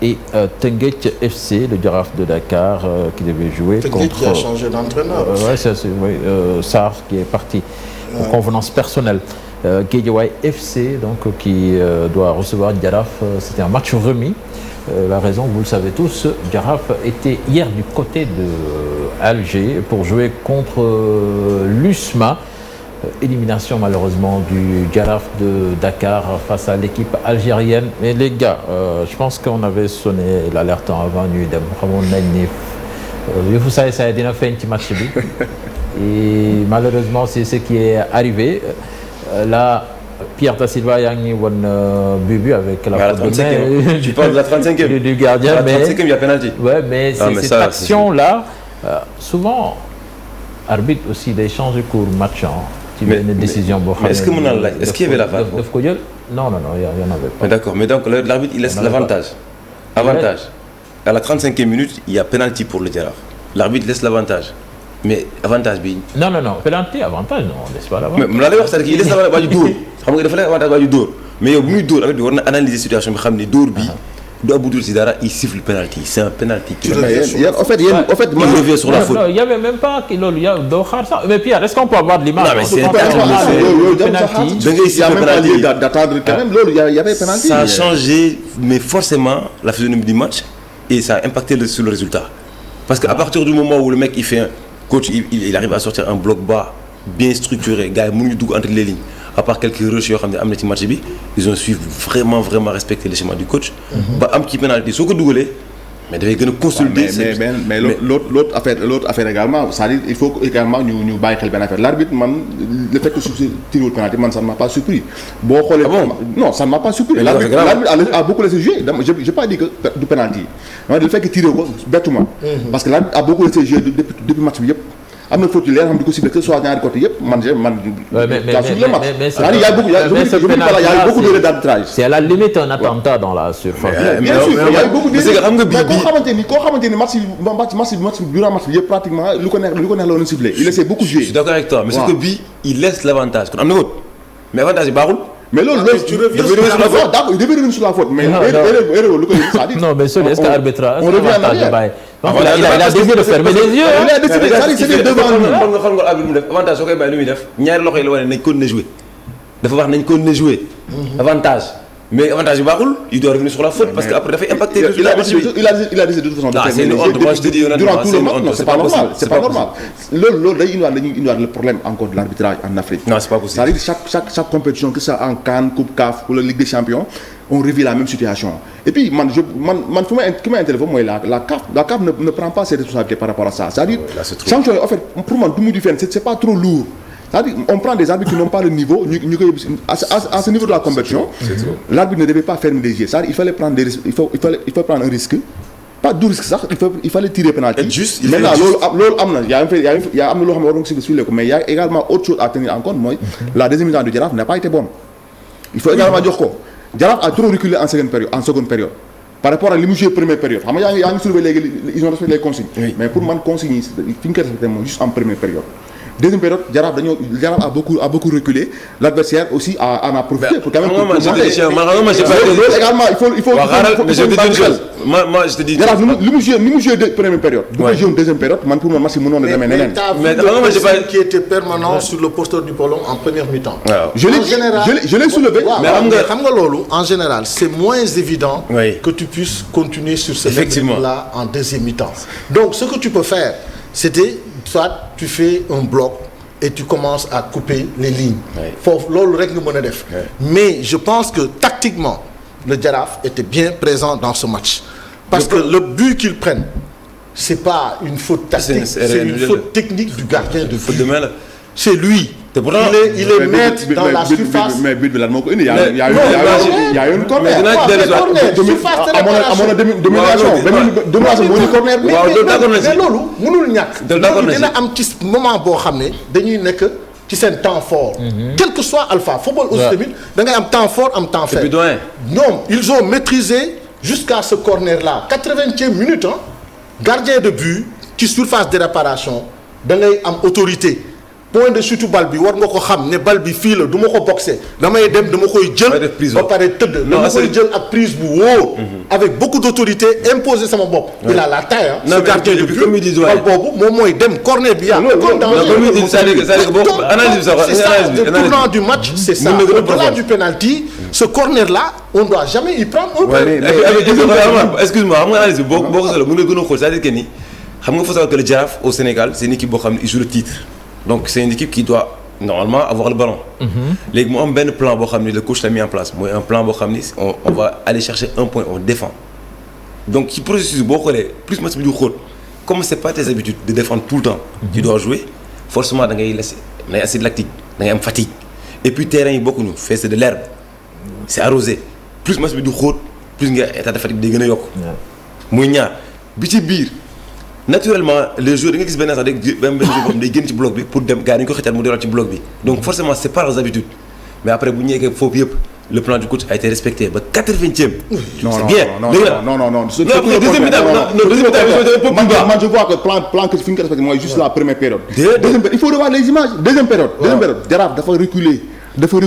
Et Teungueth FC, le Jaraaf de Dakar, qui devait jouer Teungueth contre... qui a changé d'entraîneur. Sarr qui est parti pour convenance personnelle. Guédiawaye FC, donc, qui doit recevoir Jaraaf. C'était un match remis. La raison, vous le savez tous, Jaraaf était hier du côté de Alger pour jouer contre l'USMA. Élimination malheureusement du Jaraaf de Dakar face à l'équipe algérienne. Mais les gars, je pense qu'on avait sonné l'alerte avant ñuy dem xamoon nañ ni yëfu saay dina feeñ ci match bi et malheureusement c'est ce qui est arrivé. Là Pierre Da Silva yaa ngi woon but avec la faute de main. Tu parles de la 35e du gardien. La 35e, il y a pénalty. Ouais, mais cette action-là, souvent arbitre aussi day changer cours match. Mais est-ce que est-ce qu'il y avait la VAR? Non, il y en avait pas. D'accord, mais donc l'arbitre il laisse l'avantage. Avantage. À la 35e minute, il y a pénalty pour le Jaraaf. L'arbitre laisse l'avantage. Mais avantage bi. Non, pénalty avantage non, on laisse pas l'avantage. Mais la lay wax c'est-à-dire il laisse l'avantage waa ji dóor. Xam nga dafa lay avantage waa ji dóor. Mais yow bu muy dóor arbitre war na analyser situation bi xam ne dóor bi du abudul si dara, il siffle le penalty. C'est un penalty. En fait, il revient sur la faute. Non, il n'y avait même pas qu'il y a ça. Mais Pierre, est-ce qu'on peut avoir de l'image? Non, mais c'est un penalty. Il y a même pas lieu d'attendre quand même. Il y avait penalty. Ça a changé, mais forcément, la physionomie du match et ça a impacté sur le résultat. Parce qu'à partir du moment où le mec, il fait un coach, il arrive à sortir un bloc bas, bien structuré, gars, il y a entre les lignes. À part quelques rushs match bi, ils ont su vraiment respecter les schémas du coach. Ba am ci penalty soo ko dugalee mais dafay gën a consolider. mais l'autre affaire également, c'est-à-dire il faut également ñu bàyyi xel benn affaire. L'arbitre man le fait que su tiré penalty man ça ne m'a pas surpris. Boo xoolee non ça ne m'a pas surpris. L'arbitre a beaucoup laissé jouer. J'ai pas dit que du penalty. Le fait que tiré ko bettuma. Parce que l'arbitre a beaucoup laissé jouer depuis match bi yëpp. am na faute yu leer xam di ko ciblé que soit ñaari côté yëpp il y a beaucoup de d'arbitrage. C'est à la limite un attentat dans la surface. Bien sûr, il y a beaucoup de mais koo xamante ni match durant match bi yëpp pratiquement lu ko neex la woon ciblé. Il essaie beaucoup jouer. Je suis d'accord avec toi, mais c'est que bii il laisse l'avantage kon am na faute mais avantage yi baaxul. Mais là, tu reviens sur la faute. D'accord, il devait revenir sur la faute. Mais non, mais celui est-ce qu'arbitrage. On revient en arrière. Il a décidé de fermer les yeux. Il a décidé c'était devant nous. Xam nga arbitre mu def avantage soo koy bàyyi lu muy def ñaari loxo yi la wane nañ continuer jouer. Dafa wax nañ continuer jouer. Avantage. Mais avantage bi baaxul, il doit revenir sur la faute parce que après dafay impacter le résultat. Il a décidé de toute façon. C'est une honte, moi je te dis durant tout le match, non, c'est pas normal. C'est pas normal. Loolu day indiwaat le problème encore de l'arbitrage en Afrique. Non, c'est pas possible. C'est-à-dire chaque compétition que ça en CAN, Coupe CAF ou la Ligue des Champions, on revit la même situation. Et puis man qui m'a interpellé mooy la CAF ne prend pas ses responsabilités par rapport à ça. C'est-à-dire sanction en fait pour man du mu di fenn c'est pas trop lourd. C'est-à-dire on prend des arbitres qui n'ont pas le niveau à ce niveau de la compétition. L'arbitre ne devait pas fermer les yeux. C'est-à-dire il fallait prendre des risques, il faut prendre un risque. Pas du risque sax il fallait tirer penalty. Maintenant loolu am na y a am na loo xam ne war nga ko suivre mais il y a également autre chose à tenir en compte mooy la deuxième mi-temps du Jaraaf n'a pas été bonne. Il faut également jox ko Jaraaf a trop reculé en seconde période par rapport à li mu joué première période xam nga yaa ngi soulevé léegi ils ont respecté les consignes. Mais pour man consignes yi fi ñu koy respecté mooy juste en première période. Deuxième période, Jaraaf a beaucoup reculé. L'adversaire aussi en a profité pour quand même. Également, il faut. Mais je te dis une chose. Moi, je te dis. Jaraaf li mu joué première période. Bu ko joué deuxième période, man pour moi match mënoon na demee neneen. Mais moi j'ai pas qui était permanent sur le porteur du ballon en première mi-temps. Je l'ai soulevé. Mais xam nga loolu en général, c'est moins évident que tu puisses continuer sur ce rythme-là en deuxième mi-temps. Donc ce que tu peux faire, c'était soit tu fais un bloc et tu commences à couper les lignes. Foofu loolu rek nga mën a def. Mais je pense que tactiquement le Jaraaf était bien présent dans ce match. Parce que le but qu'ils prennent, c'est pas une faute tactique, c'est une faute technique du gardien de but. C'est lui. Il est maître dans la surface. Mais but bi lan moo ko indi. Il y a une corner. amoon na domination moo ñu corner. mais loolu mënul ñàkk. loolu dina am ci moment boo xam ne dañuy nekk ci seen temps fort. Quel que soit alpha football aussi tamit da ngay am temps fort am temps faible. Non, ils ont maîtrisé jusqu'à ce corner là 80e minute gardien de but ci surface de réparation da ngay am autorité. point de chute bal bi war nga ko xam ne bal bi fii la du ma ko boxer damay dem dama koy jël ba pare tëdd dama koy jël ak prise bu wóor avec beaucoup d'autorité imposer sama bopp il a la taille ce gardien de but bal boobu moom mooy dem corner bi yaa tournant du match c'est ça au-delà du penalty ce corner là on doit jamais y prendre un peu excuse-moi xam nga analyse bi boo ko solo mën nga gën a xool c'est-à-dire que ni xam nga faut savoir que le Jaraaf au Sénégal c'est une équipe boo xam ne il joue le titre donc c'est une équipe qui doit normalement avoir le ballon. léegi mu am benn plan boo xam ne le coach l'a mis en place mooy un plan boo xam ni on va aller chercher un point on défend donc ci processus boo xoolee plus match bi du xóot comme c'est pas tes habitudes de défendre tout le temps. tu dois jouer forcément da ngay laisser da ngay acide lactique da ngay am fatigue et puis terrain yi bokkuñu fee c'est de l'herbe c'est arrosé plus match bi du xóot plus nga état de fatigue day gën a yokk. muy ñaar bi ci biir. naturellement les joueurs da nga gis benn sax benn joueur boobu day génn ci bloc bi pour dem gars yi dañu ko xëccal mu delluwaat ci bloc bi donc forcément c'est pas leurs habitudes mais après bu ñu yeggee foofu yëpp le plan du coach a été respecté ba 80e. c'est bien non deuxième mi-temps man je vois que plan que fi ñu ko respecté mooy juste la première période. deuxième période il faut revoir les images deuxième période Jaraaf dafa reculer. Pourquoi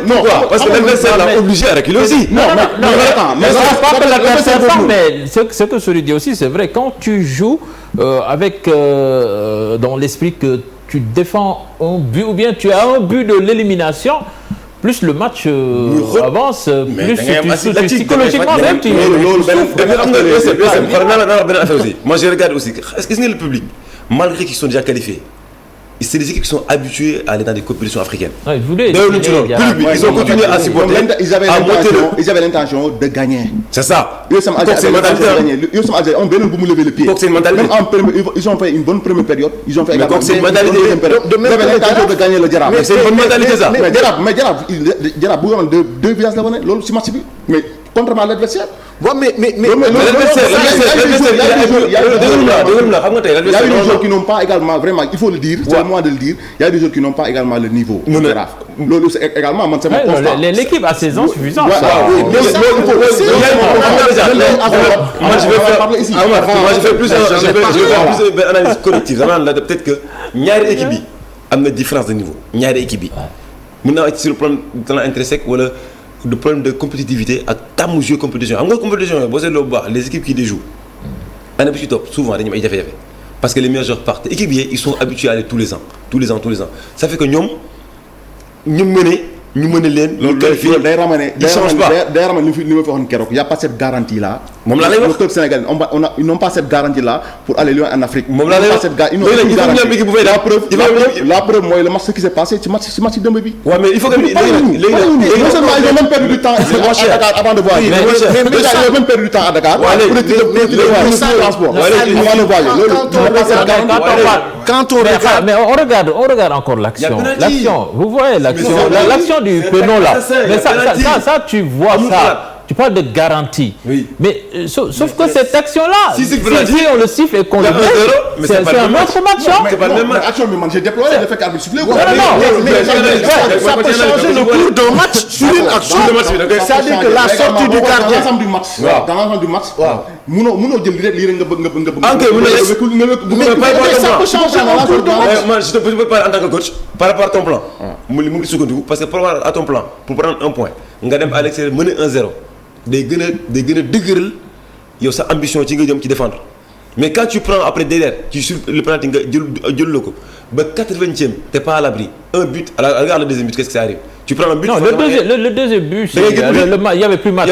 non parce que l'adversaire l'a obligé à reculer aussi. Non, mais pas que l'adversaire, mais ce que Sori dit aussi, c'est vrai. Quand tu joues avec dans l'esprit que tu défends un but ou bien tu as un but de l'élimination, plus le match avance, plus psychologiquement même tu moi je regarde aussi. Est-ce que le public, malgré qu'ils sont déjà qualifiés, c'est des équipes qui sont habituées à aller dans des compétitions africaines. Ouais, ils ont continué à supporter. Ils avaient l'intention de gagner. C'est ça. Ils ont bien levé le pied. Ils ont fait une bonne première période. Ils ont fait également une bonne deuxième période. Ils avaient l'intention de gagner le Jaraaf. C'est une bonne mentalité ça. Mais Jaraaf bu yoon deux villages la wane loolu si match bi mais contrairement à l'adversaire. Il y a des joueurs qui n'ont pas également vraiment il faut le dire c'est le moment de le dire il y a des joueurs qui n'ont pas également le niveau Jaraaf loolu c'est également man sama constat l'équipe a saison suffisante je vais plus analyse collective peut-être que ñaari équipe yi am na différence de niveau ñaari équipe yi mën naa sur le plan talent intrinsèque wala de problème de compétitivité ak tàmm jouer compétition xam nga compétition yooyu boo seetloo bu baax les équipes qui les jouent année bi ci topp souvent dañu am ay jafe-jafe parce que les meilleurs joueurs partent équipe yi ils sont habitués à aller tous les ans ça fait que ñoom ñu mën leen. loolu day ramener li ma fi waxoon keroog y a pas cette garantie là. moom laa lay wax le club sénégalais ils n'ont pas cette garantie là pour aller loin en Afrique. moom laa lay wax la preuve mooy le match qui s'est passé ci match dëmb bi. waaw mais il faut que léegi non seulement ils ont même perdu du temps à Dakar avant de voyager. mais ils ont même perdu du temps à Dakar. Quand on regarde, mais on regarde encore l'action. Vous voyez l'action du péno là. Mais ça tu vois ça. Tu parles de garantie. Oui. Mais sauf que cette action-là, si on le siffle et qu'on le met, c'est un autre match. C'est pas le même match. Action, mais j'ai déploré le fait qu'arbitre siffle. Non. Ça peut changer le cours d'un match sur une action. C'est-à-dire que la sortie du gardien. Dans l'ensemble du match. Munoo jël lii rek nga bëgg. Ça peut changer le cours d'un match. Moi, je peux parler en tant que coach par rapport à ton plan. mu ngi sukkandiku parce que par rapport à ton plan pour prendre un point nga dem à l'extérieur mener 1-0 day gën a dëgëral yow sa ambition ci nga jëm ci défendre mais quand tu prends après derrière tu sur le penalty nga jël la ko ba 80e t'es pas à l'abri un but regarde le deuxième but qu'est-ce que ça arrive tu prends un but. Non, le deuxième but, il y avait plus match.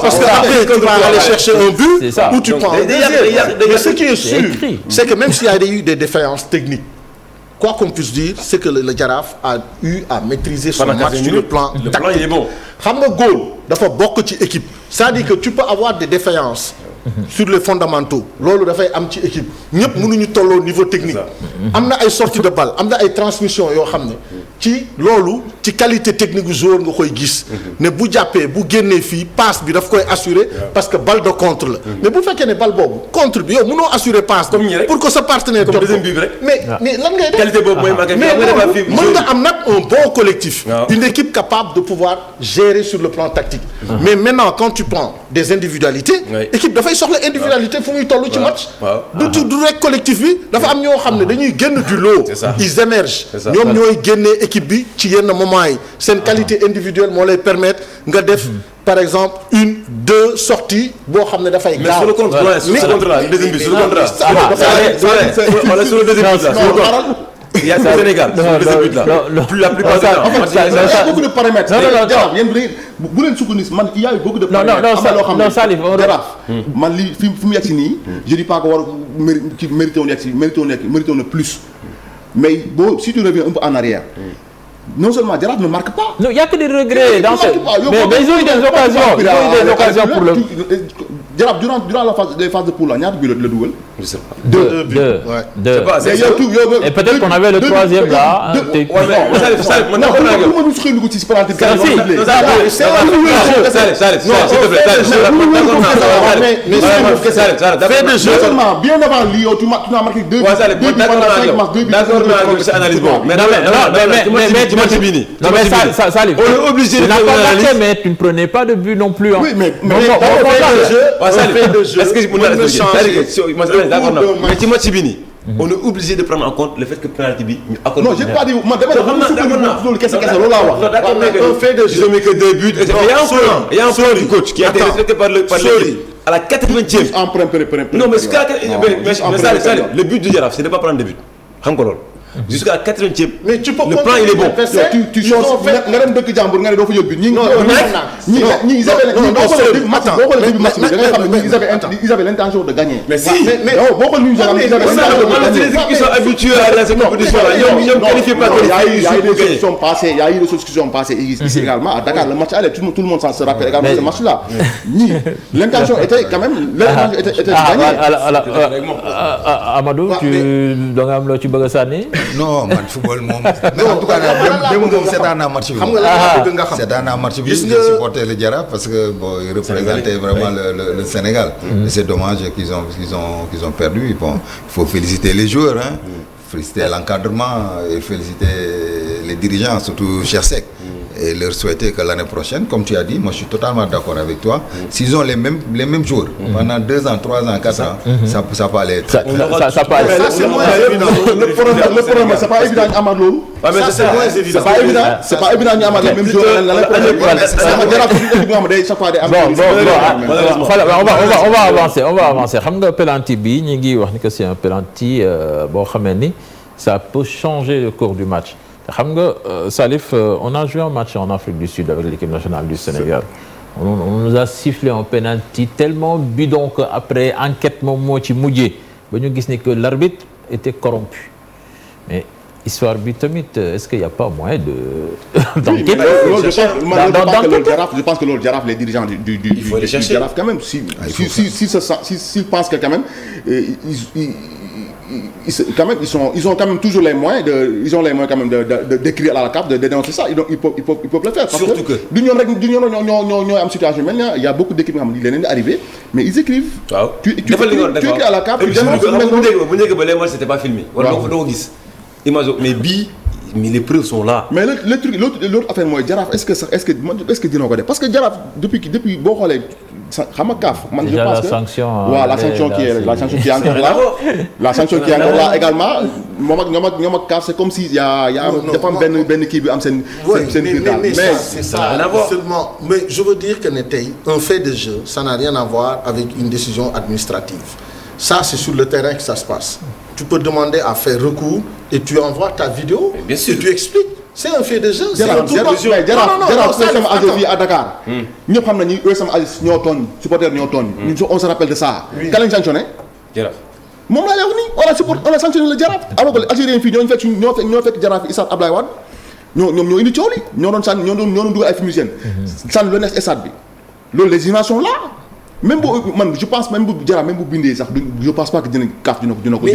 Parce que après tu vas aller chercher un but où tu prends un deuxième. Mais ce qui est sûr, c'est que même s'il y a eu des défaillances techniques, quoi qu'on puisse dire, c'est que le Jaraaf a eu à maîtriser son match sur le plan tactique. Le plan il est bon. Xam nga góol dafa bokk ci équipe. C'est-à-dire que tu peux avoir des défaillances sur les fondamentaux loolu dafay am ci équipe ñëpp mënuñu tolloo niveau technique am na ay sorties de balle am na ay transmission yoo xam ne ci loolu ci qualité technique du joueur nga koy gis ne bu jàppee bu génnee fii passe bi daf koy assurer parce que balle de contre la mais bu fekkee ne balle boobu contre bi yow mënoo assurer passe pour que sa partenaire jot mais lan ngay def qualité boobu mooy manqué mais mën nga am nag un bon collectif une équipe capable de pouvoir gérer sur le plan tactique mais maintenant quand tu prends des individualités équipe dafay dafay soxla individualité fu muy toll ci match. du rek collectif bi dafa am ñoo xam ne dañuy génn du lot. ils émergent. ñoom ñooy génnee équipe bi ci yenn moment yi seen qualité individuelle moo lay permettre nga def. Par exemple 1-2 sorties boo xam ne dafay gaaw. mais sur le contrat deuxième but sur le contrat. sur le deuxième but là. Il y a le Sénégal sur le deuxième but là. La plupart du temps. Il y a beaucoup de paramètres. non yéen bu leen sukkandiku man il y a eu beaucoup de paramètres. non Salif Jaraaf man lii fi mu yegg si nii. je dis pas que war ci mérité woon yegg si mérité woon na plus mais boo si tu reviens un peu en arrière. Non seulement Jaraaf ne marque pas. Non, il n'y a que des regrets dans cette. Mais ils ont eu des occasions. Ils ont eu des occasions pour le. Jaraaf durant les phases de poule là ñaata but la dugal. Je sais pas. Deux. Et peut-être qu'on avait le troisième là. Bien avant lui, tu m'as marqué 2 buts. Mais Salif, on est obligé de faire l'analyse, mais tu ne prenais pas de but non plus. Oui, mais fait de jeu. Est-ce que mais ci match bi nii. On est obligé de prendre en compte le fait que penalty bi ñu accordé. Non, j'ai pas dit man dama loolu kese loolu laa wax. D'accord, mais on fait de jeu mais que 2 buts. Il y a un plan du coach qui a été respecté par l'équipe à la 80e. En premier. Non, mais le but de Jaraaf c'est de pas prendre de but. Xam nga loolu. Jusqu'à la 80e. Mais tu peux le plan il est bon. Tu changes nga dem dëkk jàmbur nga ne doo fa yóbbu ñi ils avaient l'intention de gagner. Mais si boo ko ñu ils sont habitués à cette compétition là ñoom qualifié pas il y a eu des choses qui sont passées il y a eu des choses qui sont passées ici également à Dakar le match allait tout le monde se rappelle également ce match là l'intention était quand même de gagner. Amadou tu da nga am loo ci bëgg a sànni. non man football moom. mais en tout cas démb moom seetaan naa match bi. xam nga la bëgg nga xam seetaan naa match bi. gis nga supporter le Jaraaf parce que bon ils représentaient vraiment le Sénégal. Et c'est dommage qu'ils ont perdu. Bon, il faut féliciter les joueurs, hein. Féliciter l'encadrement et féliciter les dirigeants, surtout Cheikh Seck. Et leur souhaiter que l'année prochaine, comme tu as dit, moi je suis totalement d'accord avec toi, s'ils ont les mêmes joueurs pendant 2 ans, 3 ans, 4 ans, ça peut aller très bien. Ça peut aller. C'est moins évident. Le problème, c'est pas évident ñu amaat loolu. Ça c'est moins évident. C'est pas évident ñu amaat les mêmes joueurs. On va avancer. Xam nga penalty bi ñu ngi wax ni que c'est un penalty boo xamee ni ça peut changer le cours du match. Xam nga Salif, on a joué un match en Afrique du Sud avec l'équipe nationale du Sénégal. On nous a sifflé un penalty tellement bidon que après enquête moom moo ci mujjee ba ñu gis ni que l'arbitre était corrompu. Mais histoire bi tamit est-ce qu'il y a pas moyen de d'enquête? Je pense que loolu Jaraaf les dirigeants du Jaraaf quand même s'ils pensent que quand même ils ont quand même toujours les moyens d'écrire à la CAF de dénoncer ça ils peuvent le faire. Surtout que du ñoom ñoo am situation mel il y a beaucoup d'équipes nga xam ne leen di arrivé mais ils écrivent. waaw tu écris à la CAF. bu njëkk ba les matchs c'était pas filmé. wala doo ko gis. image mais bii les preuves sont là. mais le truc l'autre affaire mooy Jaraaf est-ce que dina ko def parce que Jaraaf depuis boo xoolee xam nga CAF. man je pense que la sanction qui est encore là. La sanction qui est encore là également ñoom ak CAF c'est comme si y a dafa am benn kii bi am seen biir daal. mais c'est ça seulement mais je veux dire que ne tey un fait de jeu ça n'a rien à voir avec une décision administrative. Ça c'est sur le terrain que ça se passe. Tu peux demander à faire recours et tu envoies ta vidéo. Bien sûr. Et tu expliques. C'est un fait de jeu. Jaraaf USM Aziz fii à Dakar. ñëpp xam nañu USM Aziz ñoo tooñ supporter ñoo tooñ. on se rappelle de ça. Kan lañ sanctionné. Jaraaf. moom laa lay wax nii on a sanctionné le Jaraaf. alors que Algérien fii ñoo fekk Jaraaf Issa Ablaye Wade ñoo indi coow li ñoo doon dugal ay fumigène. sànni lu nekk stade bi loolu les images sont là. Même je pense même bu Jaraaf même bu bindee sax je pense pas que dina CAF dina ko